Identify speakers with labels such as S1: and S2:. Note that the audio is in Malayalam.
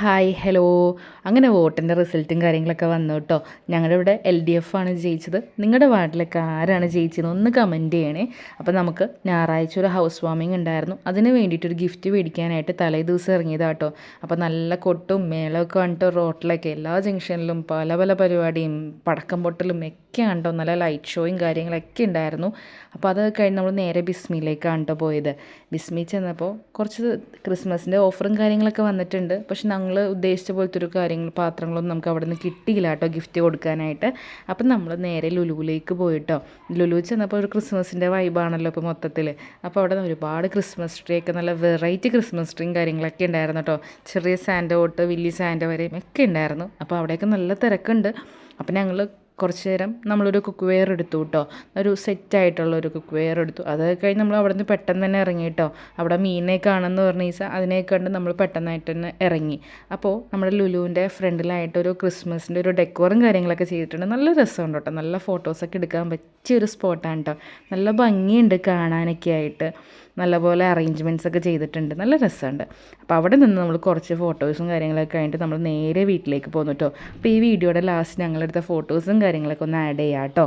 S1: Hi hello. അങ്ങനെ വോട്ടിൻ്റെ റിസൾട്ടും കാര്യങ്ങളൊക്കെ വന്നു കേട്ടോ. ഞങ്ങളുടെ ഇവിടെ LDF ആണ് ജയിച്ചത്. നിങ്ങളുടെ വാർഡിലൊക്കെ ആരാണ് ജയിച്ചത് ഒന്ന് കമൻറ്റ് ചെയ്യണേ. അപ്പോൾ നമുക്ക് ഞായറാഴ്ച ഒരു ഹൗസ് വാമിംഗ് ഉണ്ടായിരുന്നു. അതിന് വേണ്ടിയിട്ടൊരു ഗിഫ്റ്റ് മേടിക്കാനായിട്ട് തലേ ദിവസം ഇറങ്ങിയതാണ് കേട്ടോ. അപ്പോൾ നല്ല കൊട്ടും മേളമൊക്കെ വന്നിട്ട് റോട്ടിലൊക്കെ എല്ലാ ജംഗ്ഷനിലും പല പല പരിപാടിയും പടക്കം പൊട്ടലും ഒക്കെയാണ് കേട്ടോ. നല്ല ലൈറ്റ് ഷോയും കാര്യങ്ങളൊക്കെ ഉണ്ടായിരുന്നു. അപ്പോൾ അത് കഴിഞ്ഞ് നമ്മൾ നേരെ ബിസ്മിയിലേക്കാണ് കേട്ടോ പോയത്. ബിസ്മി ചെന്നപ്പോൾ കുറച്ച് ക്രിസ്മസിൻ്റെ ഓഫറും കാര്യങ്ങളൊക്കെ വന്നിട്ടുണ്ട്. പക്ഷെ ഞങ്ങൾ ഉദ്ദേശിച്ച പോലത്തെ ഒരു പാത്രങ്ങളൊന്നും നമുക്ക് അവിടെ നിന്ന് കിട്ടിയില്ല കേട്ടോ ഗിഫ്റ്റ് കൊടുക്കാനായിട്ട്. അപ്പം നമ്മൾ നേരെ ലുലുവിലേക്ക് പോയിട്ടോ. ലുലു ചെന്നപ്പോൾ ഒരു ക്രിസ്മസിൻ്റെ വൈബാണല്ലോ ഇപ്പോൾ മൊത്തത്തിൽ. അപ്പോൾ അവിടെ ഒരുപാട് ക്രിസ്മസ് ട്രീ ഒക്കെ നല്ല വെറൈറ്റി ക്രിസ്മസ് ട്രീയും കാര്യങ്ങളൊക്കെ ഉണ്ടായിരുന്നു കേട്ടോ. ചെറിയ സാൻഡ തൊട്ട് വലിയ സാൻഡ വരെയും ഒക്കെ ഉണ്ടായിരുന്നു. അപ്പോൾ അവിടെയൊക്കെ നല്ല തിരക്കുണ്ട്. അപ്പം ഞങ്ങൾ കുറച്ച് നേരം നമ്മളൊരു കുക്ക് വെയർ എടുത്തു കേട്ടോ. ഒരു സെറ്റായിട്ടുള്ള ഒരു കുക്ക് വെയർ എടുത്തു. അത് കഴിഞ്ഞ് നമ്മൾ അവിടെ നിന്ന് പെട്ടെന്ന് തന്നെ ഇറങ്ങി കേട്ടോ. അവിടെ മീനെ കാണുമെന്ന് പറഞ്ഞ ഈസ അതിനെ കണ്ട് നമ്മൾ പെട്ടെന്നായിട്ട് തന്നെ ഇറങ്ങി. അപ്പോൾ നമ്മുടെ ലുലുവിൻ്റെ ഫ്രണ്ടിലായിട്ടൊരു ക്രിസ്മസിൻ്റെ ഒരു ഡെക്കോറും കാര്യങ്ങളൊക്കെ ചെയ്തിട്ടുണ്ട്. നല്ല രസമുണ്ട് കേട്ടോ. നല്ല ഫോട്ടോസൊക്കെ എടുക്കാൻ പറ്റിയൊരു സ്പോട്ടാണ് കേട്ടോ. നല്ല ഭംഗിയുണ്ട് കാണാനൊക്കെ ആയിട്ട്. നല്ലപോലെ അറേഞ്ച്മെൻറ്റ്സ് ഒക്കെ ചെയ്തിട്ടുണ്ട്. നല്ല രസമുണ്ട്. അപ്പോൾ അവിടെ നിന്ന് നമ്മൾ കുറച്ച് ഫോട്ടോസും കാര്യങ്ങളൊക്കെ കഴിഞ്ഞിട്ട് നമ്മൾ നേരെ വീട്ടിലേക്ക് പോന്നു കേട്ടോ. അപ്പോൾ ഈ വീഡിയോയുടെ ലാസ്റ്റ് ഞങ്ങളെടുത്ത ഫോട്ടോസും കാര്യങ്ങളൊക്കെ ഒന്ന് ആഡ് ചെയ്യാം കേട്ടോ.